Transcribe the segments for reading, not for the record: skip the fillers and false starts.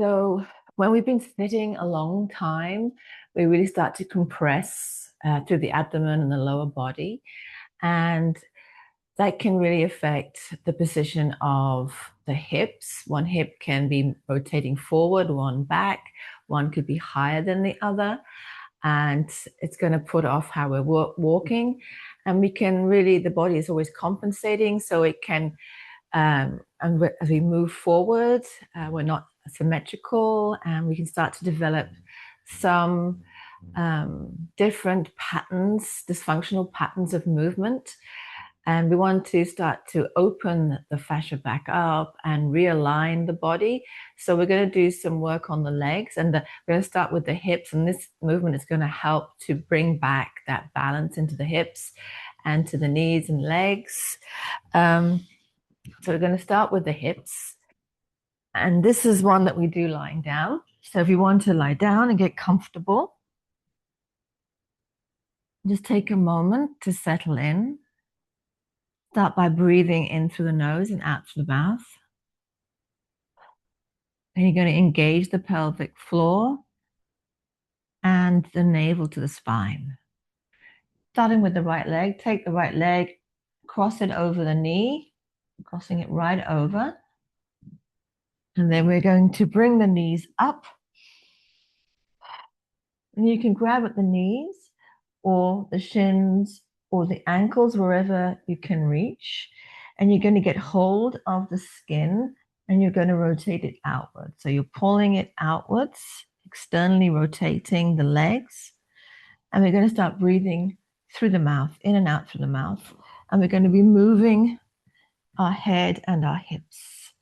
So when we've been sitting a long time, we really start to compress through the abdomen and the lower body. And that can really affect the position of the hips. One hip can be rotating forward, one back, one could be higher than the other. And it's going to put off how we're walking. And we can really, the body is always compensating. So it can, and as we move forward, we're not symmetrical, and we can start to develop some different patterns, dysfunctional patterns of movement. And we want to start to open the fascia back up and realign the body. So we're going to do some work on the legs, and we're going to start with the hips. And this movement is going to help to bring back that balance into the hips and to the knees and legs. So we're going to start with the hips. And this is one that we do lying down. So if you want to lie down and get comfortable, just take a moment to settle in. Start by breathing in through the nose and out through the mouth. And you're going to engage the pelvic floor and the navel to the spine. Starting with the right leg, take the right leg, cross it over the knee, crossing it right over. And then we're going to bring the knees up. And you can grab at the knees or the shins or the ankles, wherever you can reach. And you're going to get hold of the skin and you're going to rotate it outwards. So you're pulling it outwards, externally rotating the legs. And we're going to start breathing through the mouth, in and out through the mouth. And we're going to be moving our head and our hips.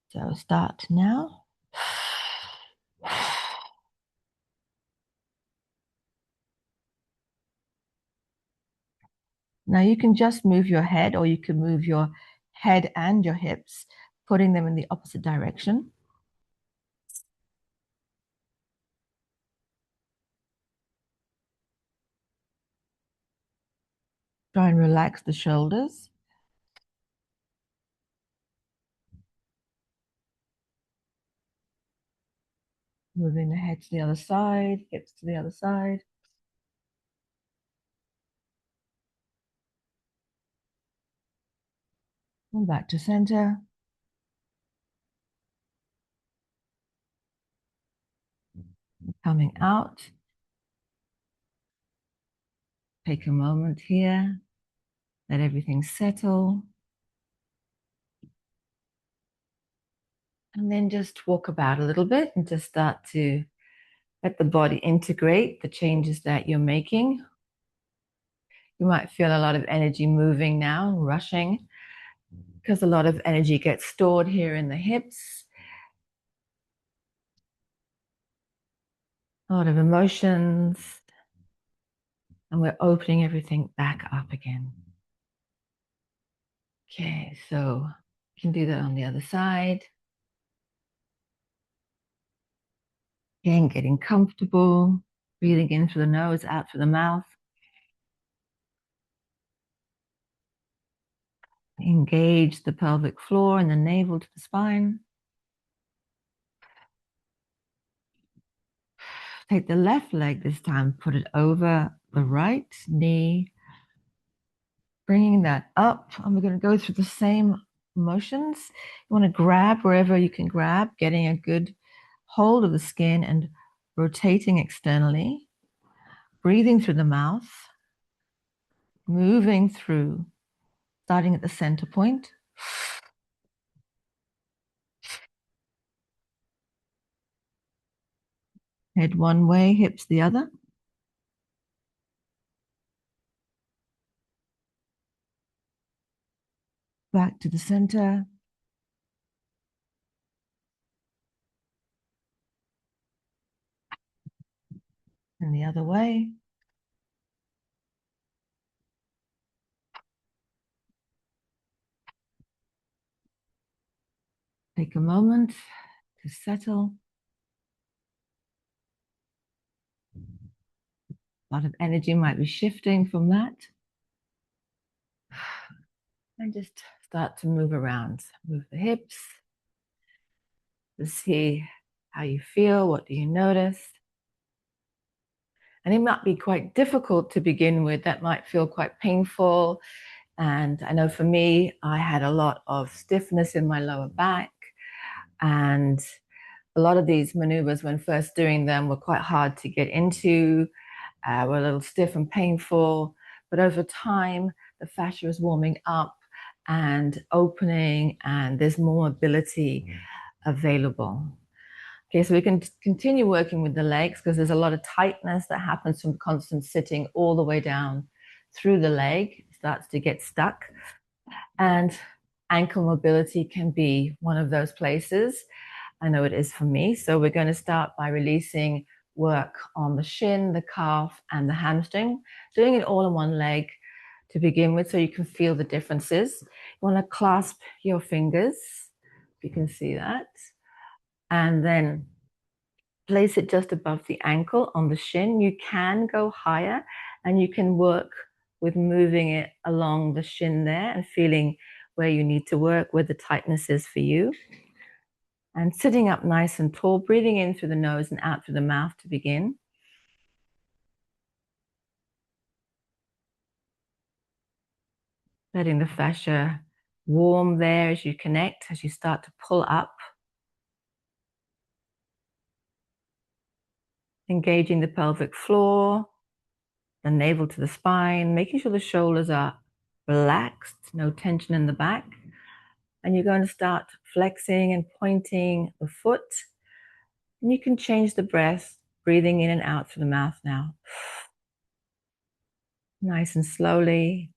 So start now. Now you can just move your head, or you can move your head and your hips, putting them in the opposite direction. Try and relax the shoulders. Moving the head to the other side, hips to the other side. And back to center. Coming out. Take a moment here. Let everything settle. And then just walk about a little bit and just start to let the body integrate the changes that you're making. You might feel a lot of energy moving now, rushing, because a lot of energy gets stored here in the hips. A lot of emotions. And we're opening everything back up again. Okay, so you can do that on the other side. Again, getting comfortable, breathing in through the nose, out through the mouth. Engage the pelvic floor and the navel to the spine. Take the left leg this time, put it over the right knee, bringing that up. And we're going to go through the same motions. You want to grab wherever you can grab, getting a good hold of the skin and rotating externally, breathing through the mouth, moving through, starting at the center point. Head one way, hips the other. Back to the center. And the other way. Take a moment to settle. A lot of energy might be shifting from that. And just start to move around. Move the hips, to see how you feel. What do you notice? And it might be quite difficult to begin with. That might feel quite painful. And I know for me, I had a lot of stiffness in my lower back. And a lot of these maneuvers, when first doing them, were quite hard to get into, were a little stiff and painful. But over time, the fascia is warming up and opening, and there's more mobility available. Okay, so we can continue working with the legs because there's a lot of tightness that happens from constant sitting all the way down through the leg. It starts to get stuck. And ankle mobility can be one of those places. I know it is for me. So we're going to start by releasing work on the shin, the calf, and the hamstring, doing it all in one leg to begin with so you can feel the differences. You want to clasp your fingers, if you can see that, and then place it just above the ankle on the shin. You can go higher and you can work with moving it along the shin there and feeling where you need to work, where the tightness is for you. And sitting up nice and tall, breathing in through the nose and out through the mouth to begin. Letting the fascia warm there as you connect, as you start to pull up. Engaging the pelvic floor, the navel to the spine, making sure the shoulders are relaxed, no tension in the back. And you're going to start flexing and pointing the foot. And you can change the breath, breathing in and out through the mouth now. Nice and slowly.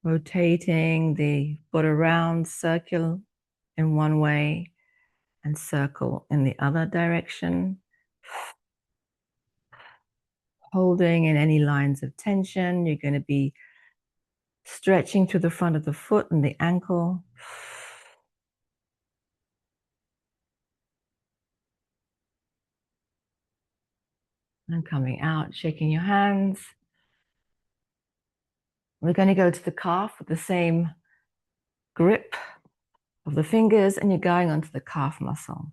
Rotating the foot around, circle in one way and circle in the other direction. Holding in any lines of tension. You're going to be stretching to the front of the foot and the ankle. And coming out, shaking your hands. We're going to go to the calf with the same grip of the fingers, and you're going onto the calf muscle.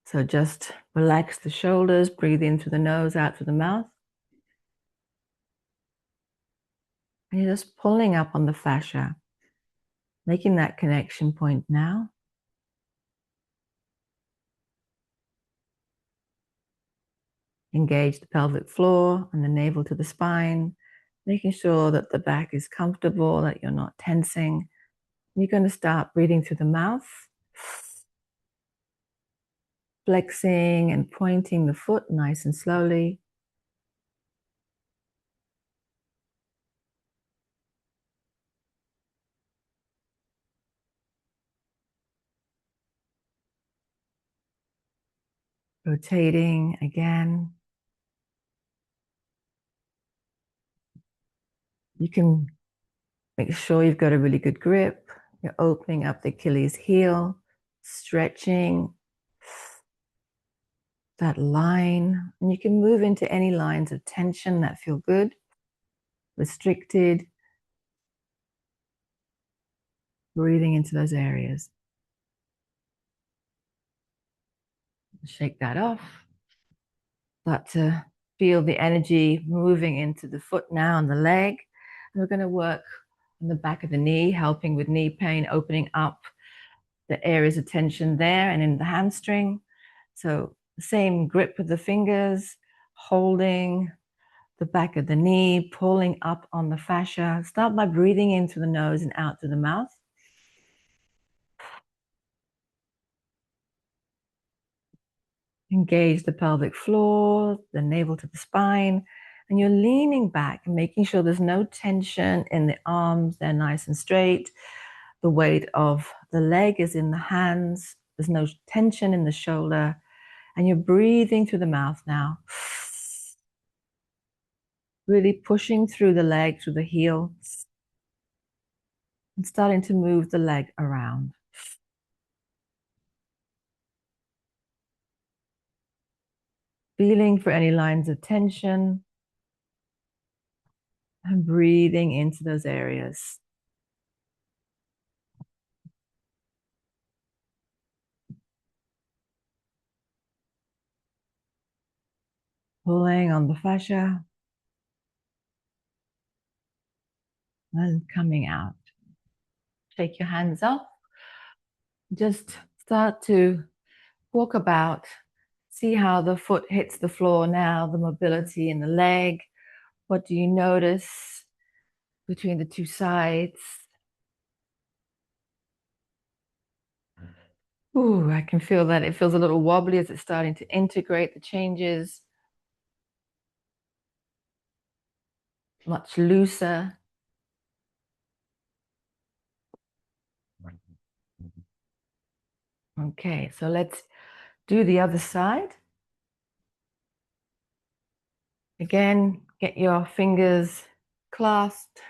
So just relax the shoulders, breathe in through the nose, out through the mouth. And you're just pulling up on the fascia, making that connection point now. Engage the pelvic floor and the navel to the spine, making sure that the back is comfortable, that you're not tensing. You're going to start breathing through the mouth, flexing and pointing the foot nice and slowly. Rotating again. You can make sure you've got a really good grip. You're opening up the Achilles heel, stretching that line. And you can move into any lines of tension that feel good, restricted. Breathing into those areas. Shake that off. Start to feel the energy moving into the foot now and the leg. And we're going to work on the back of the knee, helping with knee pain, opening up the areas of tension there and in the hamstring. So same grip with the fingers, holding the back of the knee, pulling up on the fascia. Start by breathing in through the nose and out through the mouth. Engage the pelvic floor, the navel to the spine, and you're leaning back and making sure there's no tension in the arms. They're nice and straight. The weight of the leg is in the hands. There's no tension in the shoulder. And you're breathing through the mouth now. Really pushing through the leg, through the heel, and starting to move the leg around. Feeling for any lines of tension and breathing into those areas. Pulling on the fascia and coming out. Take your hands off. Just start to walk about. See how the foot hits the floor now, the mobility in the leg. What do you notice between the two sides? Ooh, I can feel that it feels a little wobbly as it's starting to integrate the changes. Much looser. Okay, so let's do the other side. Again, get your fingers clasped.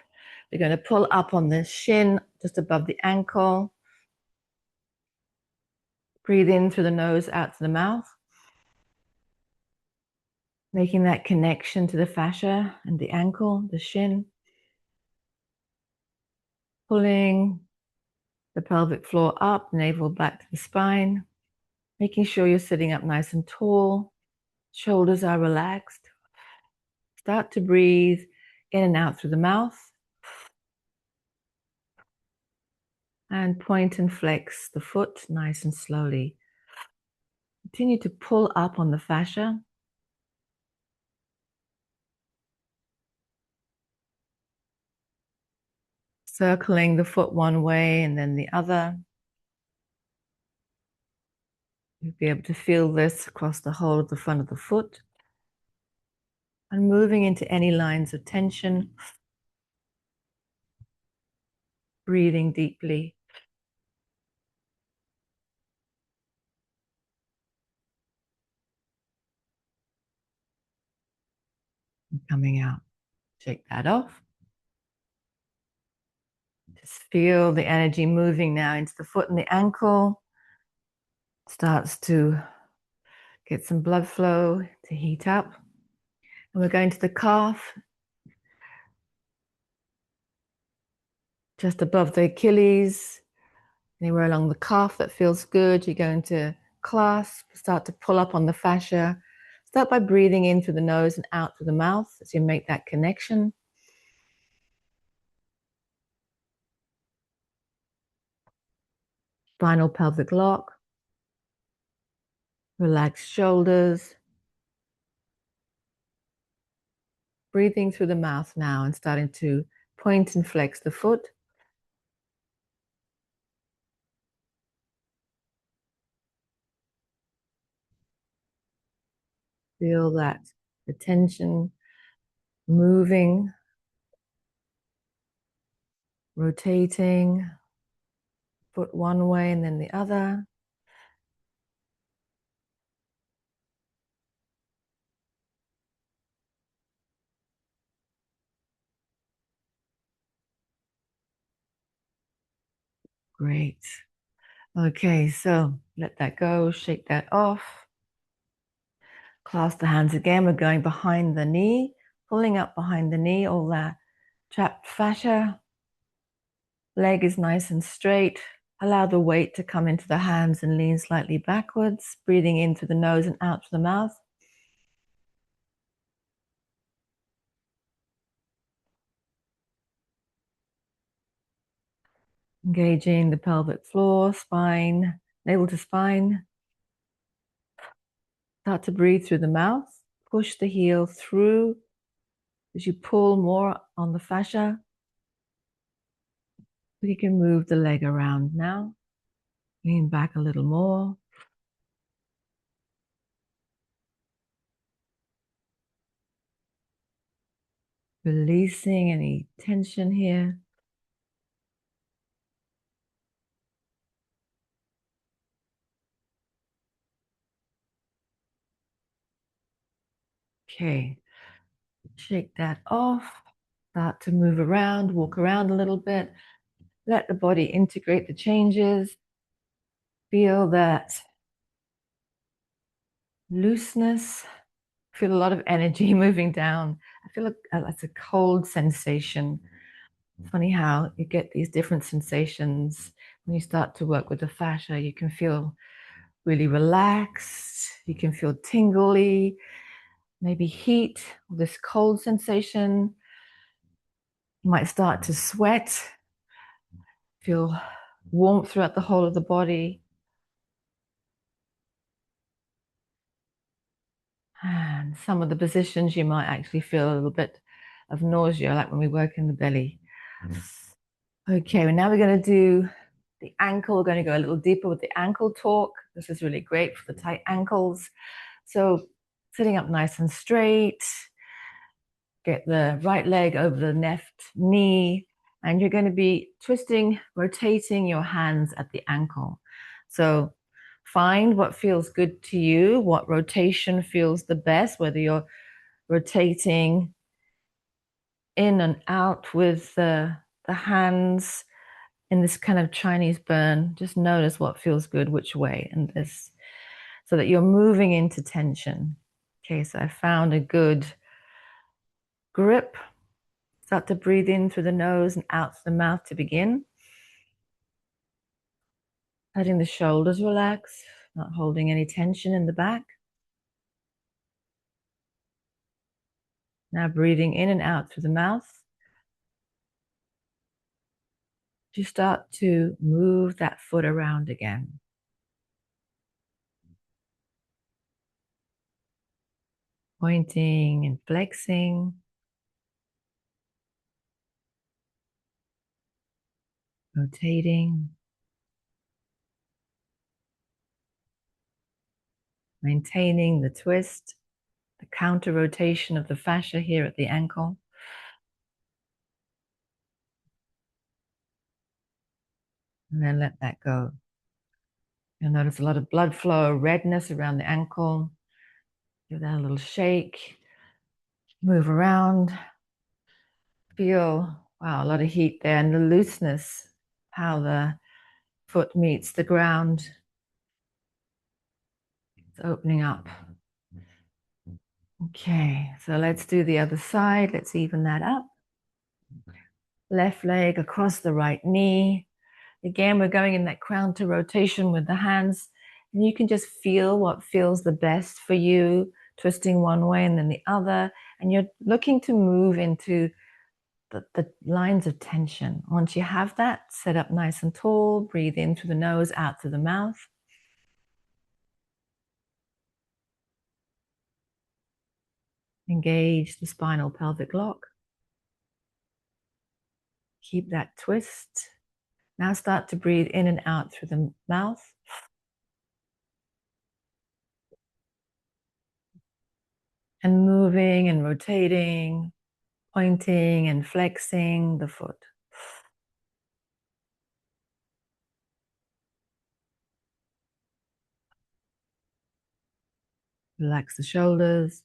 We're going to pull up on the shin, just above the ankle. Breathe in through the nose, out to the mouth. Making that connection to the fascia and the ankle, the shin. Pulling the pelvic floor up, navel back to the spine. Making sure you're sitting up nice and tall. Shoulders are relaxed. Start to breathe in and out through the mouth. And point and flex the foot nice and slowly. Continue to pull up on the fascia. Circling the foot one way and then the other. You'll be able to feel this across the whole of the front of the foot. And moving into any lines of tension. Breathing deeply. And coming out. Shake that off. Just feel the energy moving now into the foot and the ankle. Starts to get some blood flow to heat up. And we're going to the calf. Just above the Achilles. Anywhere along the calf that feels good. You're going to clasp, start to pull up on the fascia. Start by breathing in through the nose and out through the mouth as you make that connection. Spinal pelvic lock. Relaxed shoulders. Breathing through the mouth now and starting to point and flex the foot. Feel that the tension moving, rotating, foot one way and then the other. Great. Okay, so let that go, shake that off. Clasp the hands again. We're going behind the knee, pulling up behind the knee, all that trapped fascia. Leg is nice and straight. Allow the weight to come into the hands and lean slightly backwards, breathing in through the nose and out through the mouth. Engaging the pelvic floor, spine, navel to spine. Start to breathe through the mouth. Push the heel through as you pull more on the fascia. You can move the leg around now. Lean back a little more. Releasing any tension here. Okay, shake that off. Start to move around, walk around a little bit. Let the body integrate the changes. Feel that looseness. Feel a lot of energy moving down. I feel like that's a cold sensation. It's funny how you get these different sensations when you start to work with the fascia. You can feel really relaxed. You can feel tingly. maybe heat, this cold sensation. You might start to sweat, feel warmth throughout the whole of the body. And some of the positions you might actually feel a little bit of nausea, like when we work in the belly. Okay, well, now we're going to do the ankle. We're going to go a little deeper with the ankle talk. This is really great for the tight ankles. So sitting up nice and straight, get the right leg over the left knee, and you're going to be twisting, rotating your hands at the ankle. So find what feels good to you, what rotation feels the best, whether you're rotating in and out with the hands in this kind of Chinese burn. Just notice what feels good, which way, and this, so that you're moving into tension. Okay, so I found a good grip. Start to breathe in through the nose and out through the mouth to begin. Letting the shoulders relax, not holding any tension in the back. Now breathing in and out through the mouth. You start to move that foot around again. Pointing and flexing. Rotating. Maintaining the twist, the counter rotation of the fascia here at the ankle. And then let that go. You'll notice a lot of blood flow, redness around the ankle. Give that a little shake. Move around. Feel, wow, a lot of heat there, and the looseness, how the foot meets the ground. It's opening up. Okay, so let's do the other side. Let's even that up. Left leg across the right knee. Again, we're going in that counter rotation with the hands, and you can just feel what feels the best for you, twisting one way and then the other, and you're looking to move into the lines of tension. Once you have that, sit up nice and tall, breathe in through the nose, out through the mouth. Engage the spinal pelvic lock. Keep that twist. Now start to breathe in and out through the mouth. And moving and rotating, pointing and flexing the foot. Relax the shoulders.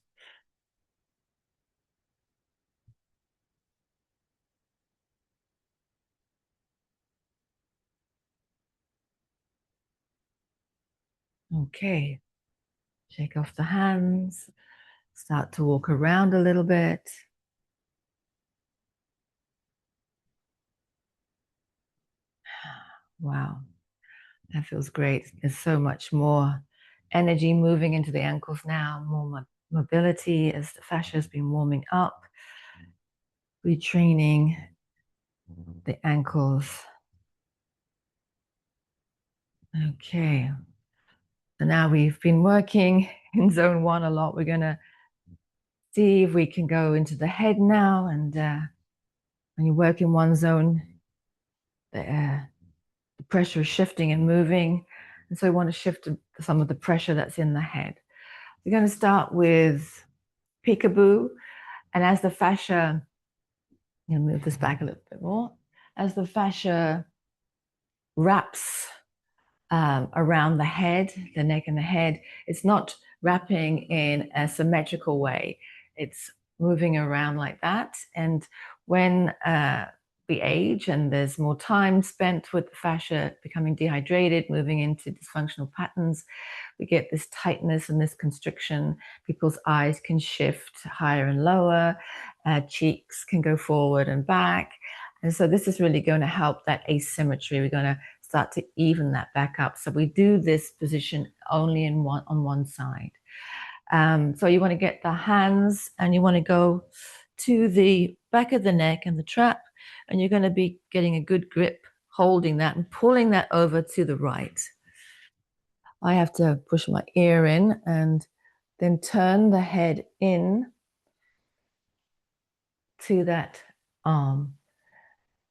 Okay. Shake off the hands. Start to walk around a little bit. Wow. That feels great. There's so much more energy moving into the ankles now, more mobility as the fascia has been warming up, retraining the ankles. Okay. So now we've been working in zone 1 a lot. We're going to see if we can go into the head now. And when you work in one zone, the pressure is shifting and moving. And so we want to shift some of the pressure that's in the head. We're going to start with peekaboo. And as the fascia, I'm going to move this back a little bit more. As the fascia wraps around the head, the neck and the head, it's not wrapping in a symmetrical way. It's moving around like that. And when we age and there's more time spent with the fascia becoming dehydrated, moving into dysfunctional patterns, we get this tightness and this constriction. People's eyes can shift higher and lower, cheeks can go forward and back. And so this is really going to help that asymmetry. We're going to start to even that back up. So we do this position only on one side. So you want to get the hands and you want to go to the back of the neck and the trap, and you're going to be getting a good grip, holding that and pulling that over to the right. I have to push my ear in and then turn the head in to that arm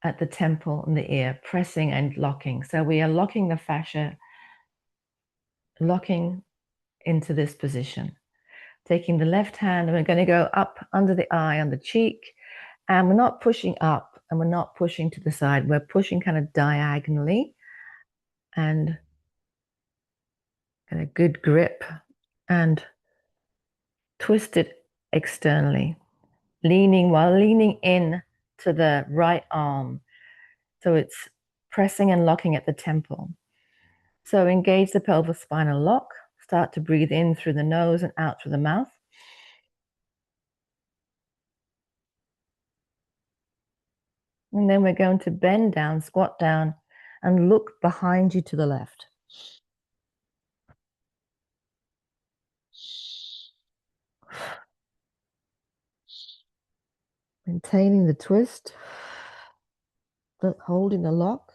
at the temple and the ear, pressing and locking. So we are locking the fascia, locking into this position. Taking the left hand, and we're going to go up under the eye, on the cheek, and we're not pushing up and we're not pushing to the side. We're pushing kind of diagonally and get a good grip and twist it externally, while leaning in to the right arm. So it's pressing and locking at the temple. So engage the pelvic spinal lock. Start to breathe in through the nose and out through the mouth. And then we're going to bend down, squat down, and look behind you to the left. Maintaining the twist, but holding the lock.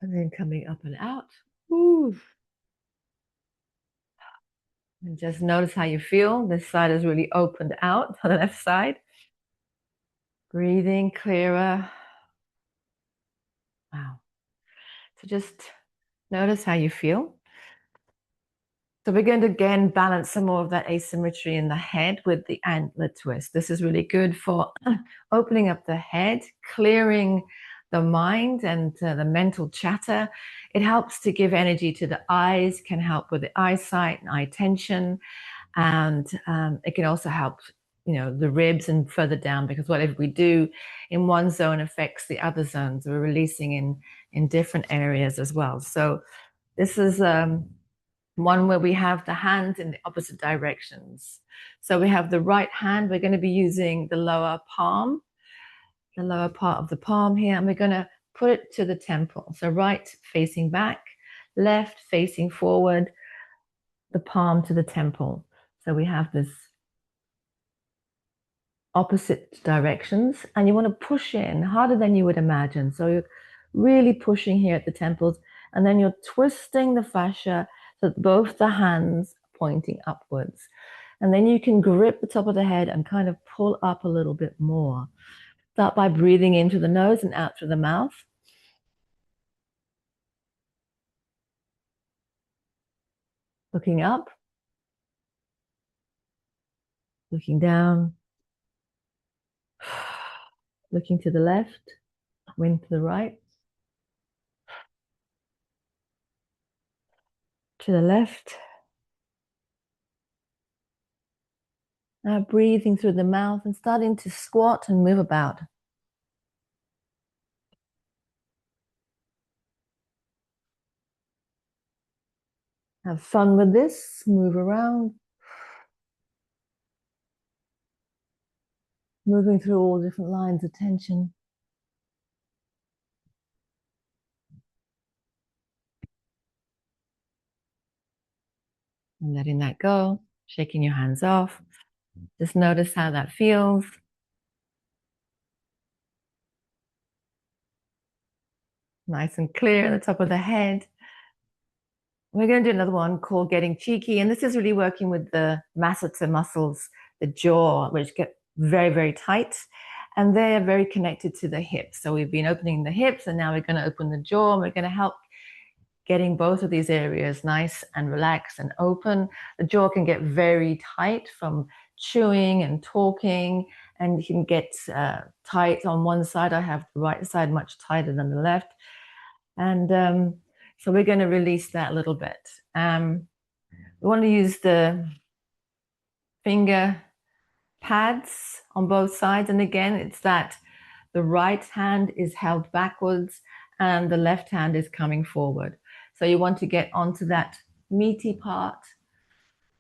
And then coming up and out. Ooh. And just notice how you feel. This side is really opened out on the left side. Breathing clearer. Wow. So just notice how you feel. So we're going to again balance some more of that asymmetry in the head with the antler twist. This is really good for opening up the head, clearing the mind and the mental chatter. It helps to give energy to the eyes, can help with the eyesight and eye tension. And it can also help, the ribs and further down, because whatever we do in one zone affects the other zones. We're releasing in different areas as well. So this is one where we have the hands in the opposite directions. So we have the right hand, we're going to be using the lower palm, the lower part of the palm here, and we're going to put it to the temple. So right facing back, left facing forward, the palm to the temple. So we have this opposite directions, and you want to push in harder than you would imagine. So you're really pushing here at the temples, and then you're twisting the fascia so that both the hands are pointing upwards. And then you can grip the top of the head and kind of pull up a little bit more. Start by breathing in through the nose and out through the mouth. Looking up, looking down, looking to the left, wind to the right, to the left. Now breathing through the mouth and starting to squat and move about. Have fun with this, move around, moving through all different lines of tension. And letting that go, shaking your hands off. Just notice how that feels. Nice and clear at the top of the head. We're going to do another one called Getting Cheeky. And this is really working with the masseter muscles, the jaw, which get very, very tight. And they're very connected to the hips. So we've been opening the hips, and now we're going to open the jaw. And we're going to help getting both of these areas nice and relaxed and open. The jaw can get very tight from chewing and talking, and you can get tight on one side. I have the right side much tighter than the left. And so we're going to release that a little bit. We want to use the finger pads on both sides. And again, it's that the right hand is held backwards and the left hand is coming forward. So you want to get onto that meaty part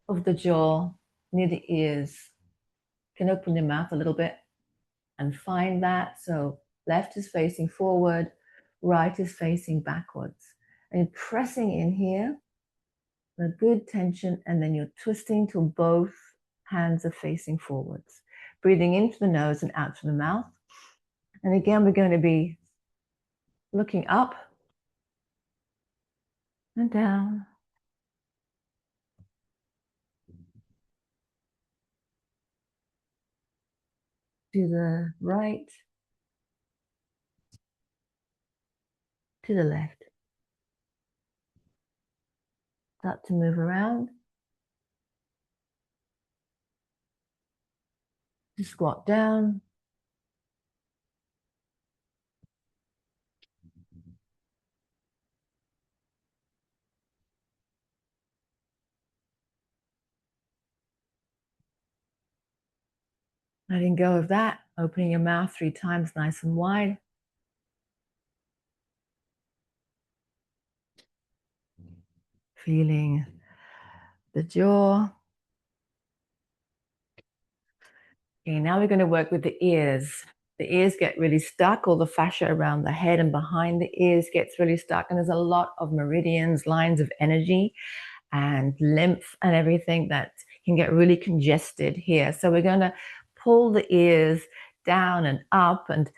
of the jaw near the ears. You can open your mouth a little bit and find that. So left is facing forward, right is facing backwards. and pressing in here, a good tension, and then you're twisting till both hands are facing forwards. Breathing into the nose and out through the mouth. And again, we're going to be looking up and down. To the right, to the left. Start to move around. To squat down. Letting go of that, opening your mouth 3 times nice and wide. Feeling the jaw. Okay, now we're going to work with the ears. The ears get really stuck. All the fascia around the head and behind the ears gets really stuck. And there's a lot of meridians, lines of energy and lymph and everything that can get really congested here. So we're going to pull the ears down and up and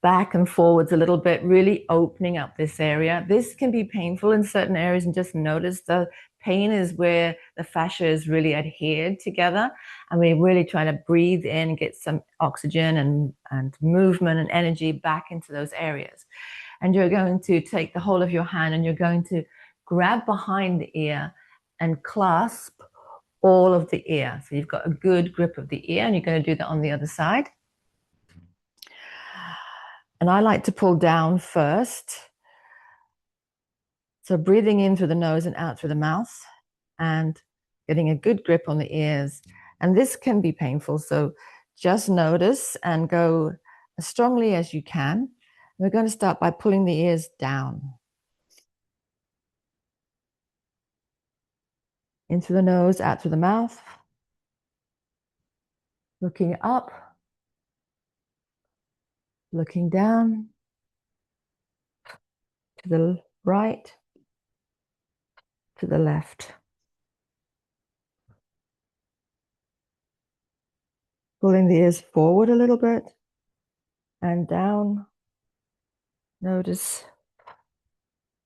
back and forwards a little bit, really opening up this area. This can be painful in certain areas, and just notice the pain is where the fascia is really adhered together, and we really try to breathe in and get some oxygen and movement and energy back into those areas. And you're going to take the whole of your hand and you're going to grab behind the ear and clasp all of the ear. So you've got a good grip of the ear, and you're going to do that on the other side. And I like to pull down first. So breathing in through the nose and out through the mouth and getting a good grip on the ears. And this can be painful. So just notice and go as strongly as you can. We're going to start by pulling the ears down. In through the nose, out through the mouth. Looking up. Looking down. To the right. To the left. Pulling the ears forward a little bit and down. Notice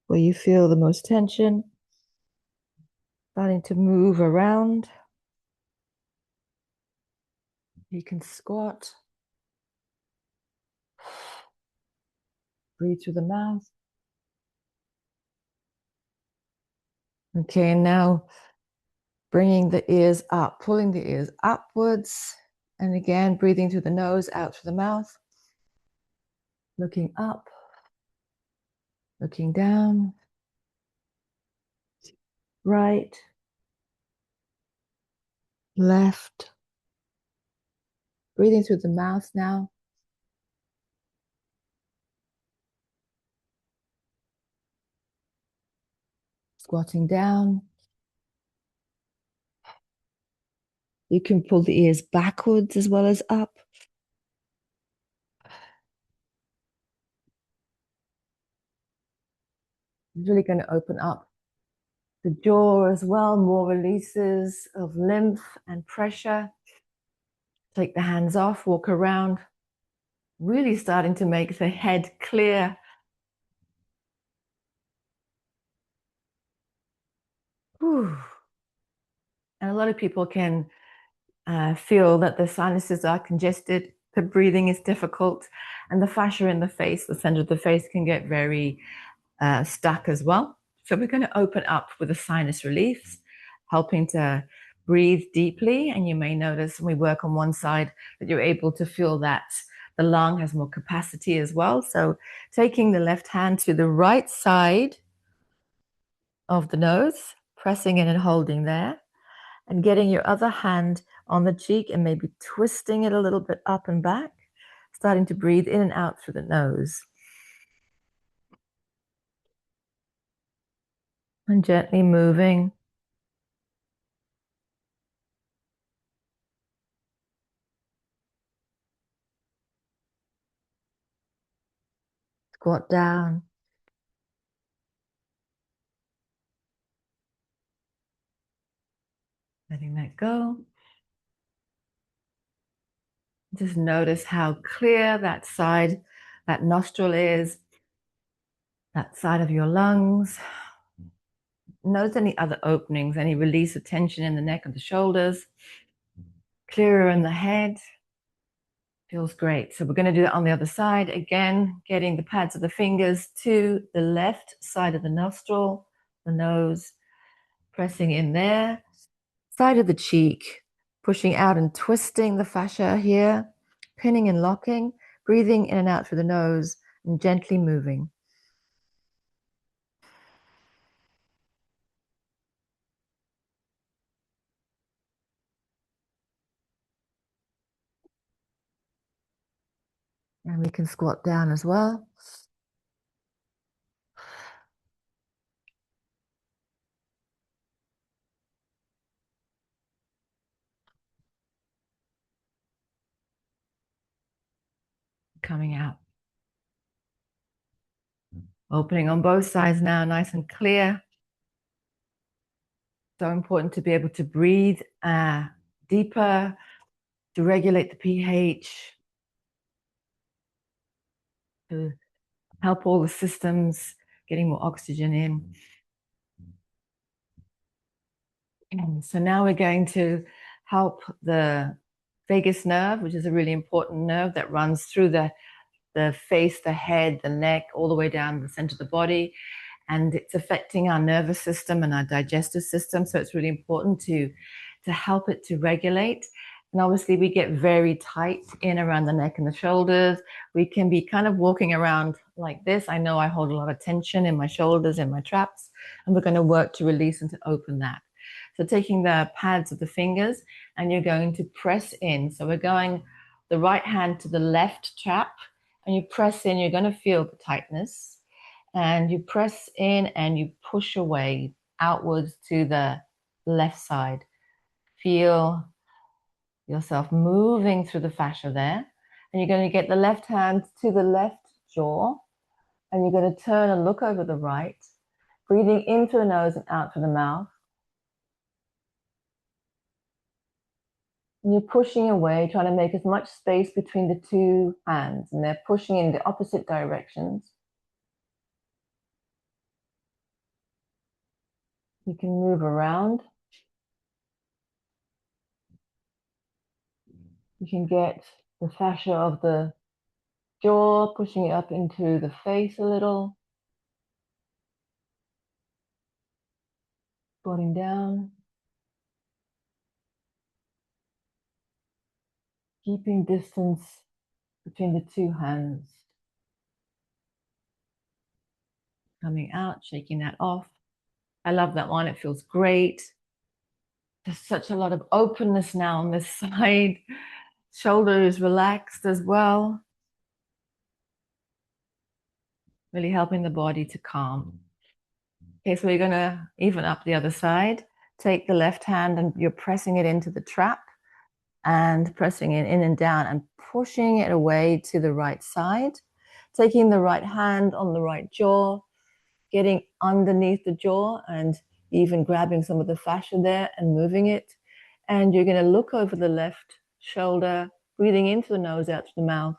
where you feel the most tension. Starting to move around. You can squat. Breathe through the mouth. Okay, now bringing the ears up, pulling the ears upwards. And again, breathing through the nose, out through the mouth. Looking up. Looking down. Right. Left. Breathing through the mouth now. Squatting down. You can pull the ears backwards as well as up. It's really going to open up the jaw as well, more releases of lymph and pressure. Take the hands off, walk around, really starting to make the head clear. Whew. And a lot of people can feel that the sinuses are congested, the breathing is difficult, and the fascia in the face, the center of the face, can get very stuck as well. So we're going to open up with the sinus reliefs, helping to breathe deeply. And you may notice when we work on one side that you're able to feel that the lung has more capacity as well. So taking the left hand to the right side of the nose, pressing in and holding there, and getting your other hand on the cheek and maybe twisting it a little bit up and back, starting to breathe in and out through the nose. And gently moving. Squat down. Letting that go. Just notice how clear that side, that nostril is, that side of your lungs. Notice any other openings, any release of tension in the neck and the shoulders. Clearer in the head. Feels great. So we're going to do that on the other side. Again, getting the pads of the fingers to the left side of the nostril, the nose, pressing in there. Side of the cheek, pushing out and twisting the fascia here, pinning and locking, breathing in and out through the nose, and gently moving. And we can squat down as well. Coming out. Opening on both sides now, nice and clear. So important to be able to breathe deeper, to regulate the pH, to help all the systems getting more oxygen in. And so now we're going to help the vagus nerve, which is a really important nerve that runs through the face, the head, the neck, all the way down the center of the body. And it's affecting our nervous system and our digestive system. So it's really important to help it to regulate. And obviously we get very tight in around the neck and the shoulders. We can be kind of walking around like this. I know I hold a lot of tension in my shoulders, in my traps, and we're going to work to release and to open that. So taking the pads of the fingers and you're going to press in. So we're going the right hand to the left trap and you press in, you're going to feel the tightness and you press in and you push away outwards to the left side. Feel yourself moving through the fascia there. And you're going to get the left hand to the left jaw and you're going to turn and look over the right, breathing in through the nose and out through the mouth. And you're pushing away, trying to make as much space between the two hands, and they're pushing in the opposite directions. You can move around. You can get the fascia of the jaw, pushing it up into the face a little. Squatting down. Keeping distance between the two hands. Coming out, shaking that off. I love that one. It feels great. There's such a lot of openness now on this side. Shoulder is relaxed as well. Really helping the body to calm. Okay, so we're going to even up the other side. Take the left hand and you're pressing it into the trap and pressing it in and down and pushing it away to the right side. Taking the right hand on the right jaw, getting underneath the jaw and even grabbing some of the fascia there and moving it. And you're going to look over the left shoulder, breathing into the nose, out through the mouth.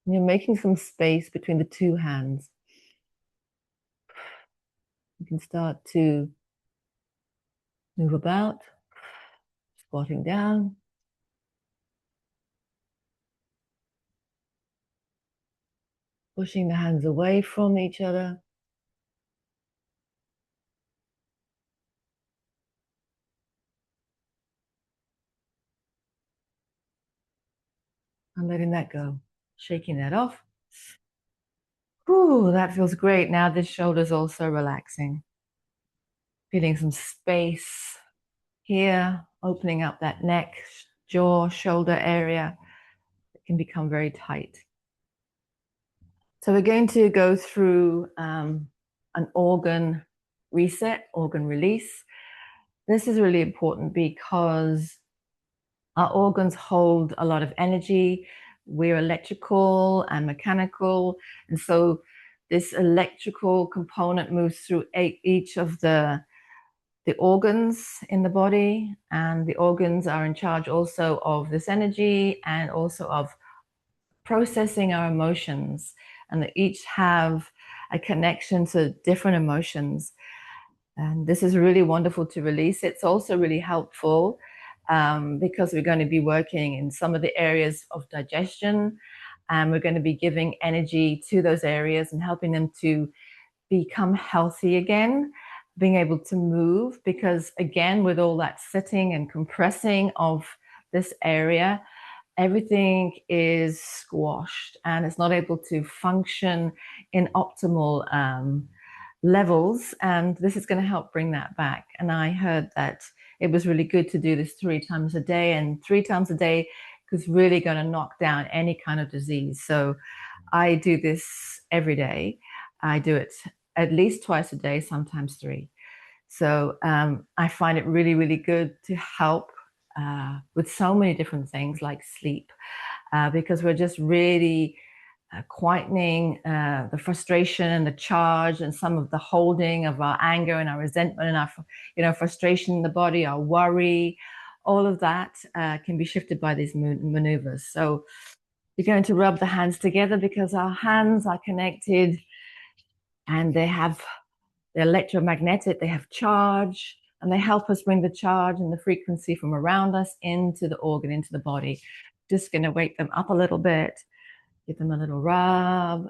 And you're making some space between the two hands. You can start to move about, squatting down. Pushing the hands away from each other. And letting that go. Shaking that off. Ooh, that feels great. Now this shoulder's also relaxing. Feeling some space here, opening up that neck, jaw, shoulder area. It can become very tight. So we're going to go through an organ reset, organ release. This is really important because our organs hold a lot of energy. We're electrical and mechanical. And so this electrical component moves through each of the organs in the body, and the organs are in charge also of this energy and also of processing our emotions, and they each have a connection to different emotions. And this is really wonderful to release. It's also really helpful because we're going to be working in some of the areas of digestion, and we're going to be giving energy to those areas and helping them to become healthy again, being able to move, because again, with all that sitting and compressing of this area, everything is squashed and it's not able to function in optimal levels. And this is going to help bring that back. And I heard that it was really good to do this 3 times a day, and 3 times a day is really going to knock down any kind of disease. So I do this every day. I do it at least twice a day, sometimes 3. So I find it really, really good to help with so many different things like sleep, because we're just really quietening the frustration and the charge and some of the holding of our anger and our resentment and our frustration in the body, our worry. All of that can be shifted by these maneuvers. So you're going to rub the hands together because our hands are connected and they're electromagnetic, they have charge, and they help us bring the charge and the frequency from around us into the organ, into the body. Just going to wake them up a little bit, give them a little rub,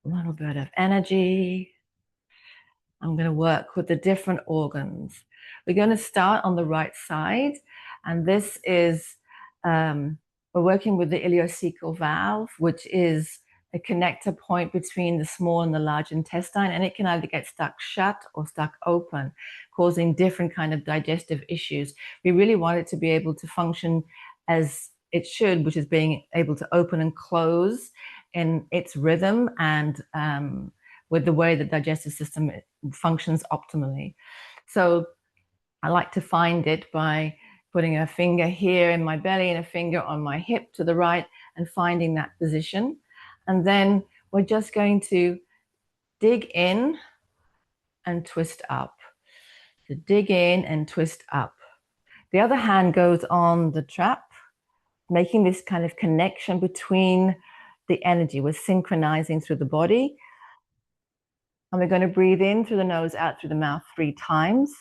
a little bit of energy. I'm going to work with the different organs. We're going to start on the right side, and this is, we're working with the ileocecal valve, which is a connector point between the small and the large intestine, and it can either get stuck shut or stuck open, causing different kind of digestive issues. We really want it to be able to function as it should, which is being able to open and close in its rhythm and with the way the digestive system functions optimally. So I like to find it by putting a finger here in my belly and a finger on my hip to the right and finding that position. And then we're just going to dig in and twist up. So dig in and twist up. The other hand goes on the trap, making this kind of connection between the energy. We're synchronizing through the body. And we're going to breathe in through the nose, out through the mouth 3 times.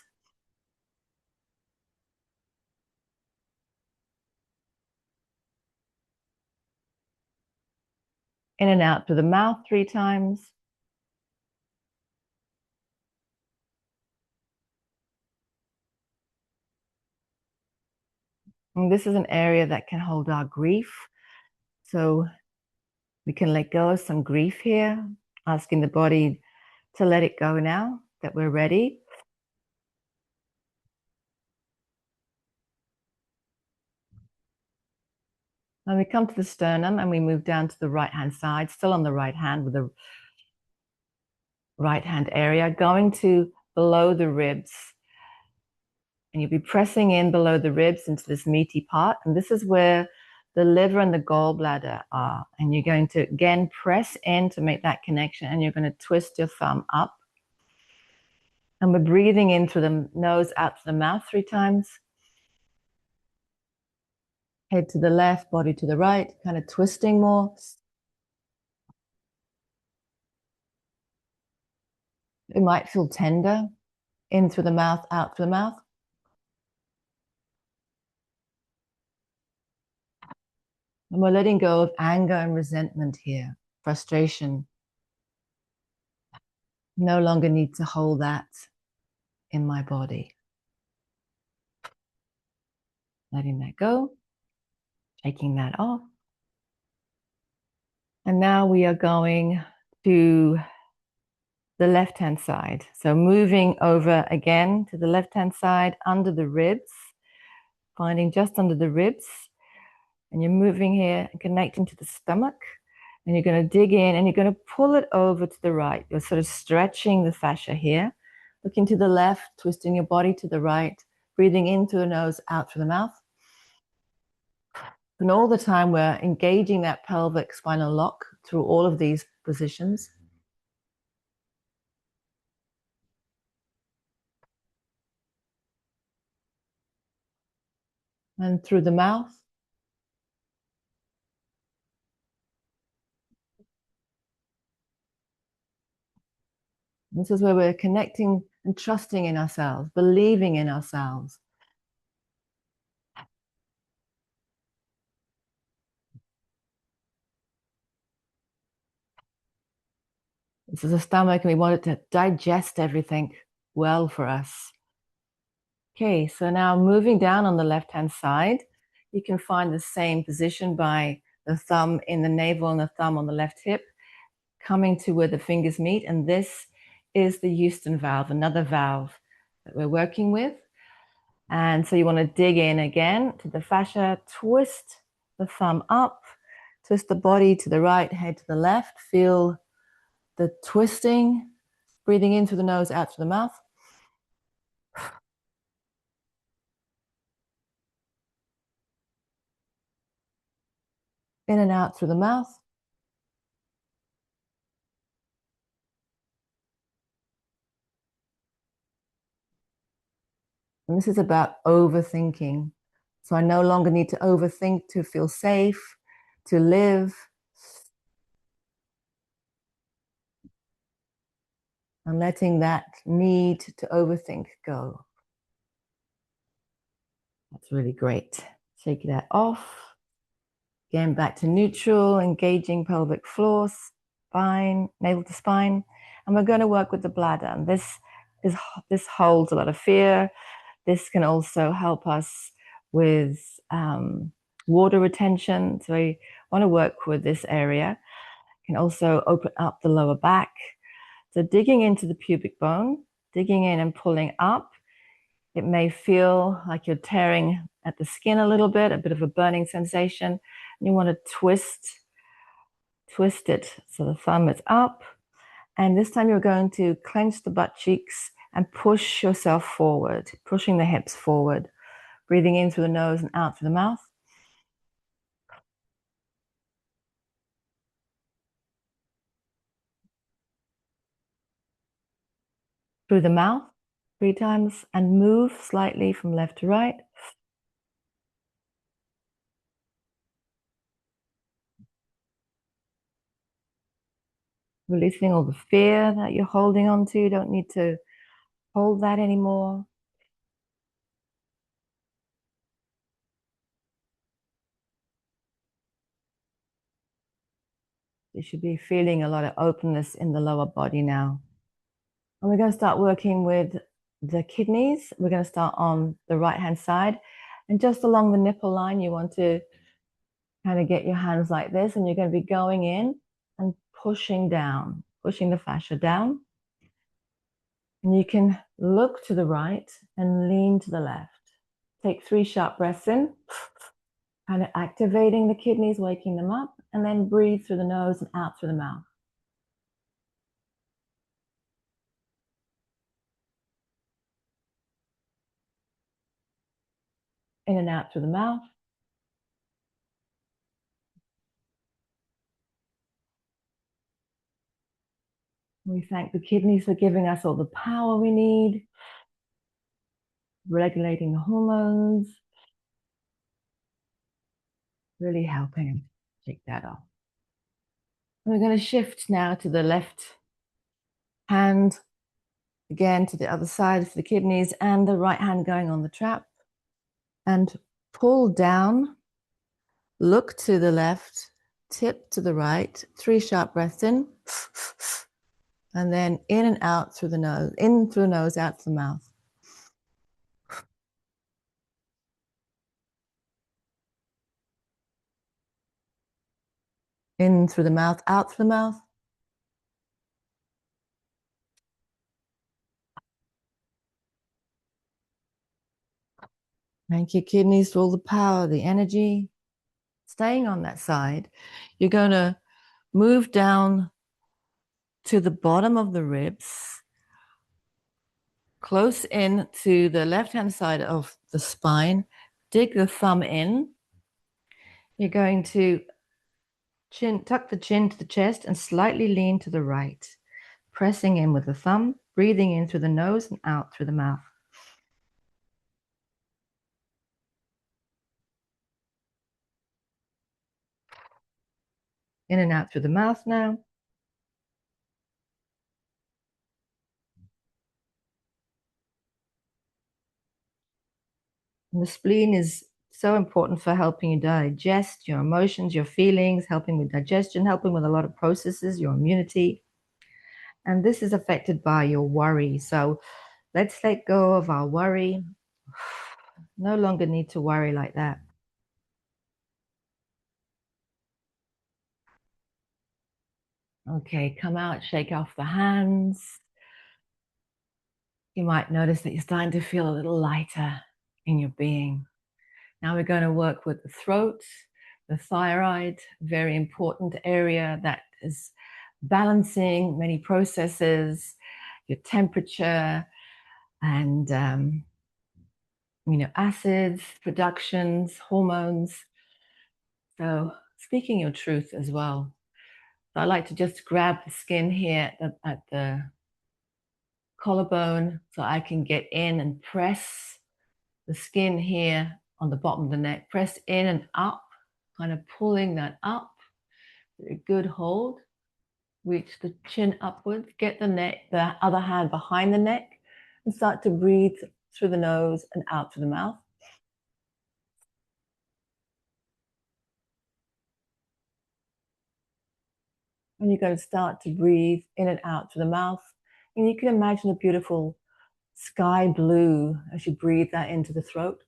In and out through the mouth 3 times. And this is an area that can hold our grief. So we can let go of some grief here, asking the body to let it go now that we're ready. And we come to the sternum and we move down to the right-hand side, still on the right hand with the right-hand area, going to below the ribs. And you'll be pressing in below the ribs into this meaty part. And this is where the liver and the gallbladder are. And you're going to, again, press in to make that connection. And you're going to twist your thumb up. And we're breathing in through the nose, out through the mouth 3 times. Head to the left, body to the right, kind of twisting more. It might feel tender. In through the mouth, out through the mouth. And we're letting go of anger and resentment here, frustration. No longer need to hold that in my body. Letting that go, taking that off. And now we are going to the left-hand side. So moving over again to the left-hand side, under the ribs, finding just under the ribs. And you're moving here and connecting to the stomach. And you're going to dig in and you're going to pull it over to the right. You're sort of stretching the fascia here. Looking to the left, twisting your body to the right, breathing in through the nose, out through the mouth. And all the time we're engaging that pelvic spinal lock through all of these positions. and through the mouth. This is where we're connecting and trusting in ourselves, believing in ourselves. This is the stomach, and we want it to digest everything well for us. Okay, so now moving down on the left-hand side, you can find the same position by the thumb in the navel and the thumb on the left hip, coming to where the fingers meet. And this is the Houston valve, another valve that we're working with. And so you want to dig in again to the fascia, twist the thumb up, twist the body to the right, head to the left, feel the twisting, breathing in through the nose, out through the mouth. In and out through the mouth. And this is about overthinking. So I no longer need to overthink to feel safe, to live. And letting that need to overthink go. That's really great. Shake that off. Again, back to neutral, engaging pelvic floor, spine, navel to spine. And we're going to work with the bladder. And this holds a lot of fear. This can also help us with water retention. So we want to work with this area. Can also open up the lower back. So digging into the pubic bone, digging in and pulling up. It may feel like you're tearing at the skin a little bit, a bit of a burning sensation. And you want to twist it so the thumb is up. And this time you're going to clench the butt cheeks and push yourself forward, pushing the hips forward, breathing in through the nose and out through the mouth. Through the mouth 3 times and move slightly from left to right. Releasing all the fear that you're holding on to. You don't need to hold that anymore. You should be feeling a lot of openness in the lower body now. And we're going to start working with the kidneys. We're going to start on the right-hand side. And just along the nipple line, you want to kind of get your hands like this. And you're going to be going in and pushing down, pushing the fascia down. And you can look to the right and lean to the left. Take 3 sharp breaths in, kind of activating the kidneys, waking them up, and then breathe through the nose and out through the mouth. In and out through the mouth. We thank the kidneys for giving us all the power we need, regulating the hormones, really helping. Take that off. We're going to shift now to the left hand, again to the other side for the kidneys, and the right hand going on the trap. And pull down, look to the left, tip to the right, 3 sharp breaths in, and then in and out through the nose, in through the nose, out through the mouth. In through the mouth, out through the mouth. Thank you, kidneys, for all the power, the energy. Staying on that side, you're going to move down to the bottom of the ribs, close in to the left-hand side of the spine. Dig the thumb in. You're going to tuck the chin to the chest and slightly lean to the right, pressing in with the thumb, breathing in through the nose and out through the mouth. In and out through the mouth now. And the spleen is so important for helping you digest your emotions, your feelings, helping with digestion, helping with a lot of processes, your immunity. And this is affected by your worry. So let's let go of our worry. No longer need to worry like that. Okay, come out, shake off the hands. You might notice that you're starting to feel a little lighter in your being. Now we're going to work with the throat, the thyroid, very important area that is balancing many processes, your temperature, and acids, productions, hormones. So speaking your truth as well. So I like to just grab the skin here at the collarbone so I can get in and press the skin here on the bottom of the neck. Press in and up, kind of pulling that up. A good hold. Reach the chin upwards. Get the other hand behind the neck and start to breathe through the nose and out through the mouth. And you're going to start to breathe in and out through the mouth. And you can imagine a beautiful sky blue as you breathe that into the throat.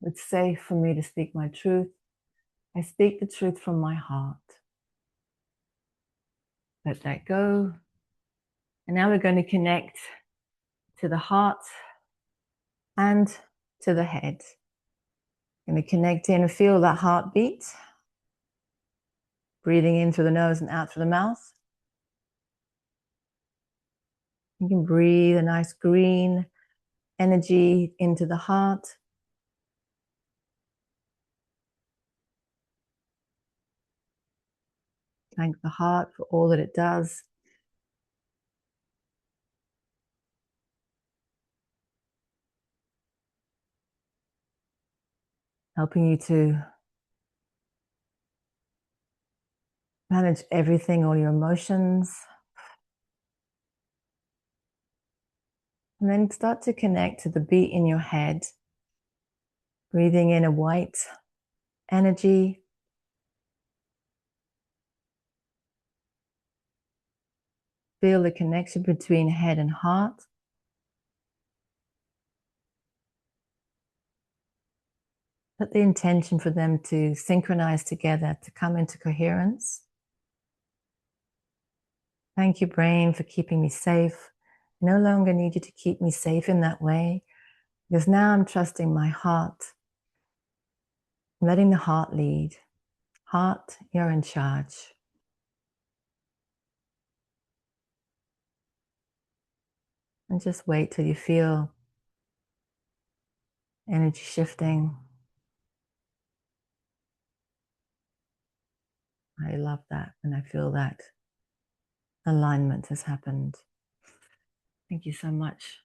It's safe for me to speak my truth. I speak the truth from my heart. Let that go. And now we're going to connect to the heart and to the head. Going to connect in and feel that heartbeat. Breathing in through the nose and out through the mouth. You can breathe a nice green energy into the heart. Thank the heart for all that it does. Helping you to manage everything, all your emotions. And then start to connect to the beat in your head. Breathing in a white energy. Feel the connection between head and heart. Set the intention for them to synchronize together, to come into coherence. Thank you, brain, for keeping me safe. I no longer need you to keep me safe in that way, because now I'm trusting my heart, letting the heart lead. Heart, you're in charge. And just wait till you feel energy shifting. I love that, and I feel that alignment has happened. Thank you so much.